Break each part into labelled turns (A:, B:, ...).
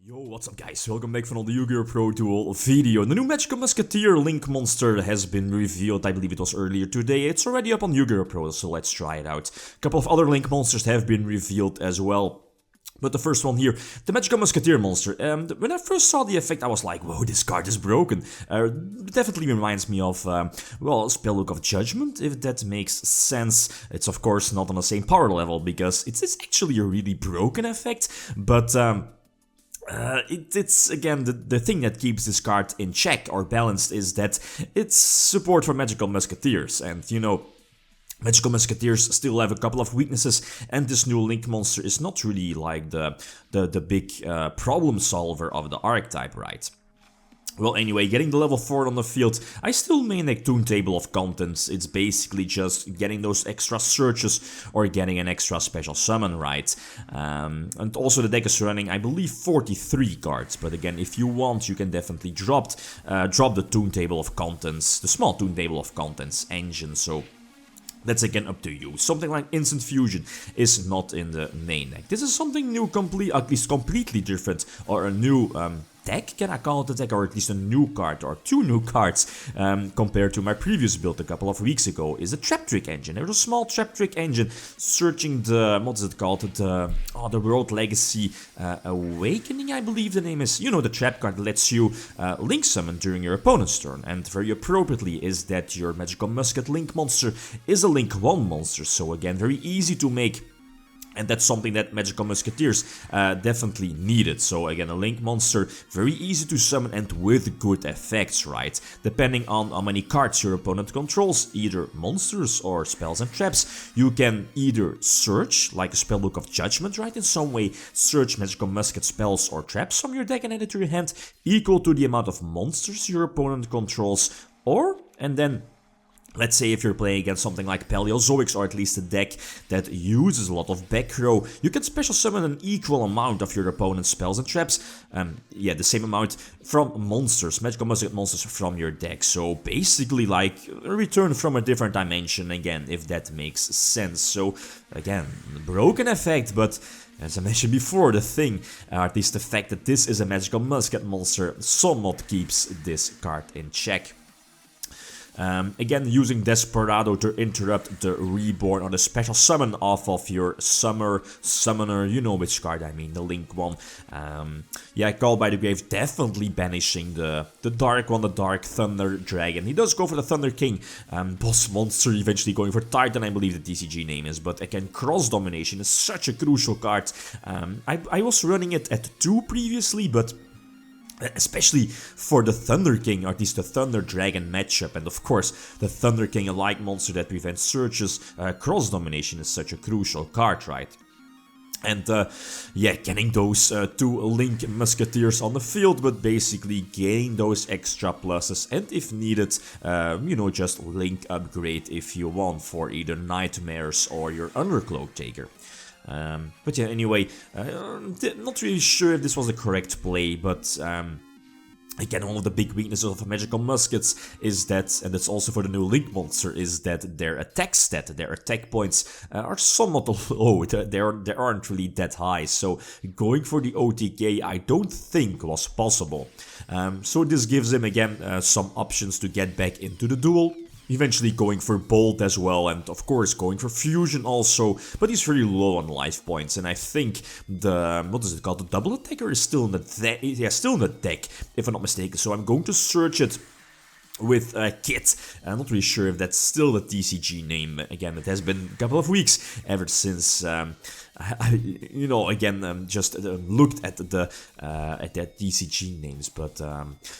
A: Yo, what's up guys? Welcome back for another Yu-Gi-Oh! Pro Duel video. The new Magical Musketeer Link monster has been revealed, I believe it was earlier today. It's already up on Yu-Gi-Oh! Pro, so let's try it out. A couple of other Link monsters have been revealed as well. But the first one here, the Magical Musketeer monster. When I first saw the effect, I was like, whoa, this card is broken. It definitely reminds me of, well, Spellbook of Judgment, if that makes sense. It's of course not on the same power level, because it's actually a really broken effect, but it's again the thing that keeps this card in check or balanced is that it's support for Magical Musketeers, and you know, Magical Musketeers still have a couple of weaknesses, and this new Link monster is not really like the big problem solver of the archetype, right? Well, anyway, getting the level 4 on the field, I still main deck Toon Table of Contents. It's basically just getting those extra searches or getting an extra special summon, right? And also the deck is running, I believe, 43 cards. But again, if you want, you can definitely drop the Toon Table of Contents, the small Toon Table of Contents engine, so that's again up to you. Something like Instant Fusion is not in the main deck. This is something new, at least completely different, or a new deck, can I call it a deck, or at least a new card, or two new cards, compared to my previous build a couple of weeks ago, is a Trap Trick engine. There's a small Trap Trick engine searching the, what is it called, the World Legacy Awakening, I believe the name is. You know, the trap card that lets you Link summon during your opponent's turn, and very appropriately is that your Magical Musket Link monster is a Link 1 monster, so again, very easy to make. And that's something that Magical Musketeers definitely needed. So again, a Link monster, very easy to summon and with good effects, right? Depending on how many cards your opponent controls, either monsters or spells and traps, you can either search, like a Spellbook of Judgment, right? In some way, search Magical Musket spells or traps from your deck and add it to your hand, equal to the amount of monsters your opponent controls, and then let's say if you're playing against something like Paleozoics, or at least a deck that uses a lot of back row, you can special summon an equal amount of your opponent's spells and traps. Yeah, the same amount from monsters, Magical Musket monsters from your deck. So basically like a return from a different dimension again, if that makes sense. So again, broken effect, but as I mentioned before, the thing, at least the fact that this is a Magical Musket monster, somewhat keeps this card in check. Again, using Desperado to interrupt the reborn or the special summon off of your summoner, you know which card I mean, the Link one. Yeah, Call by the Grave definitely banishing the dark one, the Dark Thunder Dragon. He does go for the Thunder King, boss monster, eventually going for Titan, I believe the TCG name is, but again, Cross Domination is such a crucial card. I was running it at 2 previously, but especially for the Thunder King, or at least the Thunder Dragon matchup, and of course the Thunder King, a light monster that prevents searches, Cross Domination is such a crucial card, right? And yeah, getting those 2 Link Musketeers on the field, but basically gain those extra pluses, and if needed, you know, just Link upgrade if you want for either Nightmares or your Undercloak Taker. But yeah, anyway, not really sure if this was the correct play, but again, one of the big weaknesses of Magical Muskets is that, and that's also for the new Link monster, is that their attack stat, their attack points are somewhat low. They aren't really that high, so going for the OTK I don't think was possible. So this gives him again some options to get back into the duel. Eventually going for Bolt as well, and of course going for Fusion also, but he's very low on life points, and I think the, what is it called, the double attacker is still in the deck, if I'm not mistaken, so I'm going to search it with Kit. I'm not really sure if that's still the TCG name. Again, it has been a couple of weeks ever since you know, again, just looked at the at that TCG names, but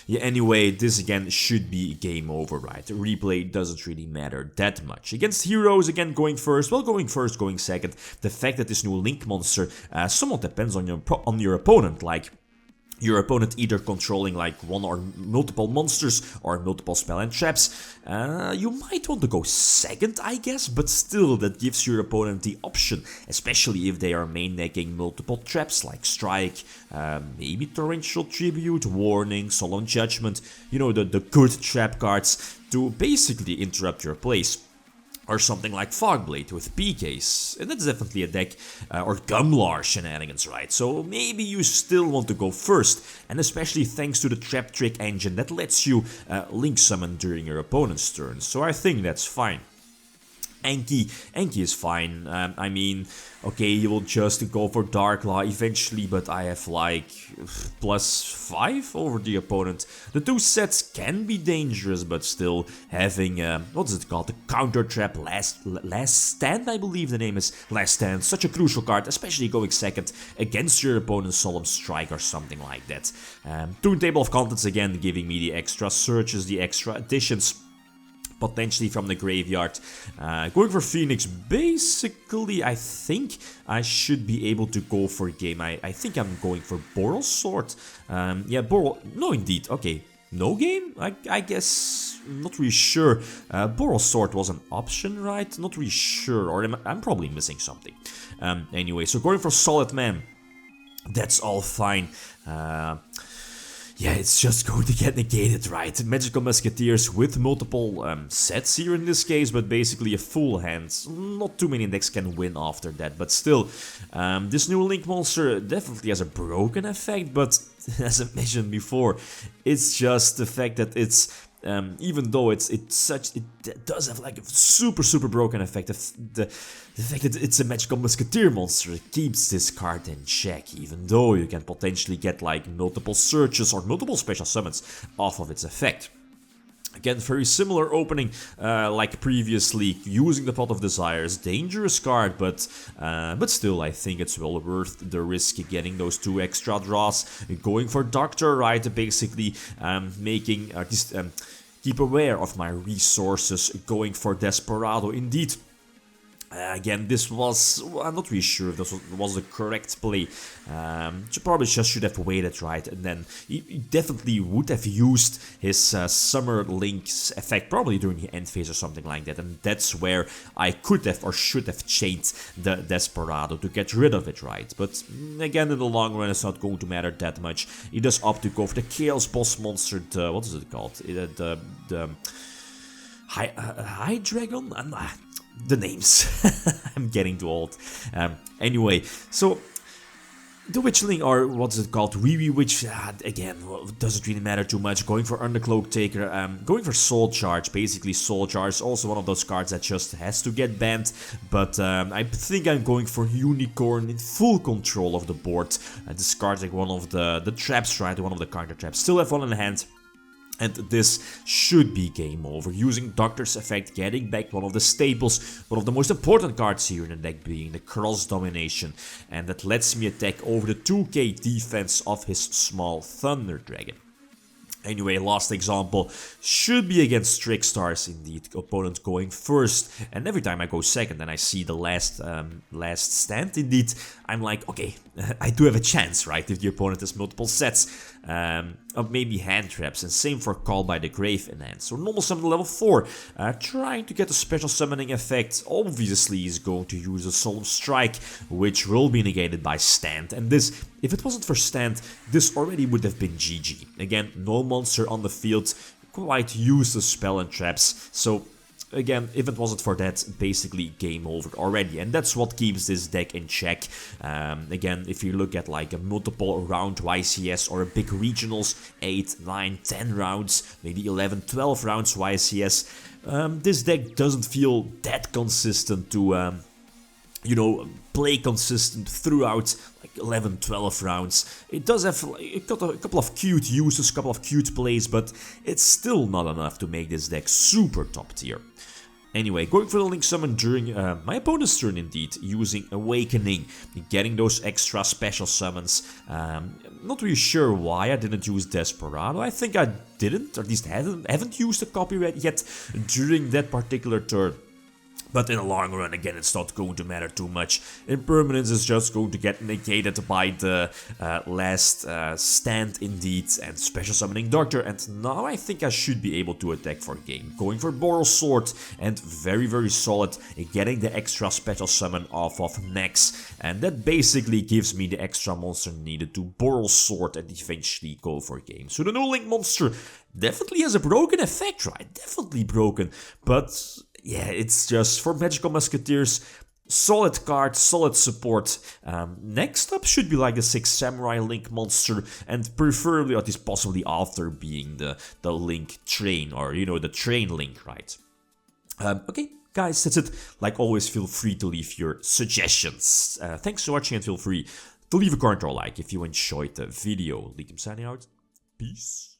A: yeah, anyway, this again should be game over, right? The replay doesn't really matter that much. Against heroes, again, going first, going second. The fact that this new Link monster somewhat depends on your opponent, like your opponent either controlling like one or multiple monsters or multiple spell and traps. You might want to go second, I guess, but still that gives your opponent the option, especially if they are main decking multiple traps like Strike, maybe Torrential Tribute, Warning, Solemn Judgment, you know, the good trap cards to basically interrupt your plays. or something like Fogblade with PKs, and that's definitely a deck, or Gumlar shenanigans, right? So maybe you still want to go first, and especially thanks to the Trap Trick engine that lets you Link Summon during your opponent's turn, so I think that's fine. Enki is fine. I mean, okay, you will just go for Dark Law eventually, but I have like +5 over the opponent. The two sets can be dangerous, but still having, what's it called, the Counter Trap Last Stand, I believe the name is, Last Stand, such a crucial card, especially going second against your opponent's Solemn Strike or something like that. Table of Contents again, giving me the extra searches, the extra additions, potentially from the graveyard. Going for Phoenix, basically I think I should be able to go for game. I think I'm going for Boral Sword. Yeah, no indeed, okay. No game? I guess, not really sure. Boral Sword was an option, right? Not really sure, or I'm probably missing something. Anyway, so going for Solid Man, that's all fine. Yeah, it's just going to get negated, right? Magical Musketeers with multiple sets here in this case, but basically a full hand. Not too many decks can win after that, but still, this new Link monster definitely has a broken effect, but as I mentioned before, it's just the fact that it's even though it does have like a super broken effect, the fact that it's a Magical Musketeer monster keeps this card in check, even though you can potentially get like multiple searches or multiple special summons off of its effect. Again, very similar opening like previously, using the Pot of Desires, dangerous card, but still I think it's well worth the risk getting those 2 extra draws, going for Doctor, right, basically making, keep aware of my resources, going for Desperado indeed. Again, this was, I'm not really sure if this was the correct play. Probably just should have waited, right? And then he definitely would have used his Summer Link's effect, probably during the end phase or something like that. And that's where I could have or should have chained the Desperado to get rid of it, right? But again, in the long run, it's not going to matter that much. He does opt to go for the Chaos Boss monster, what is it called? The High Dragon? The names. I'm getting too old. Anyway, so the Witchling, or what's it called, Wee Witch, again, well, doesn't really matter too much. Going for Undercloak Taker, going for Soul Charge, basically Soul Charge is also one of those cards that just has to get banned, but I think I'm going for Unicorn in full control of the board, discarding one of the traps, right, one of the counter traps, still have one in hand. And this should be game over, using Doctor's effect, getting back one of the staples, one of the most important cards here in the deck being the Cross Domination, and that lets me attack over the 2k defense of his small Thunder Dragon. Anyway, last example should be against Trickstars indeed, opponent going first, and every time I go second and I see the last stand indeed, I'm like, okay, I do have a chance, right, if the opponent has multiple sets of maybe hand traps, and same for Call by the Grave in hand. So normal summon level 4, trying to get a special summoning effect, obviously is going to use a Solemn Strike, which will be negated by Stand, and this, if it wasn't for Stand, this already would have been GG. Again, no monster on the field, quite useless spell and traps, so again, if it wasn't for that, basically game over already, and that's what keeps this deck in check. Again, if you look at like a multiple round YCS or a big regionals, 8, 9, 10 rounds, maybe 11, 12 rounds YCS, this deck doesn't feel that consistent to, you know, play consistent throughout like 11, 12 rounds. It does have a couple of cute uses, a couple of cute plays, but it's still not enough to make this deck super top tier. Anyway, going for the Link Summon during my opponent's turn indeed, using Awakening, getting those extra special summons. Not really sure why I didn't use Desperado. I think I didn't, or at least haven't used a copy yet during that particular turn. But in the long run, again, it's not going to matter too much. Impermanence is just going to get negated by the last stand indeed, and special summoning Doctor, and now I think I should be able to attack for game. Going for Boral Sword, and very solid, getting the extra special summon off of Max, and that basically gives me the extra monster needed to Boral Sword and eventually go for game. So the new Link monster definitely has a broken effect, right? Definitely broken, but yeah, it's just for Magical Musketeers. Solid card, solid support. Next up should be like a 6 Samurai Link monster, and preferably what is possibly after being the Link train, or you know, the train Link, right? Okay, guys, that's it. Like always, feel free to leave your suggestions. Thanks for watching, and feel free to leave a comment or like if you enjoyed the video. Lithium signing out. Peace.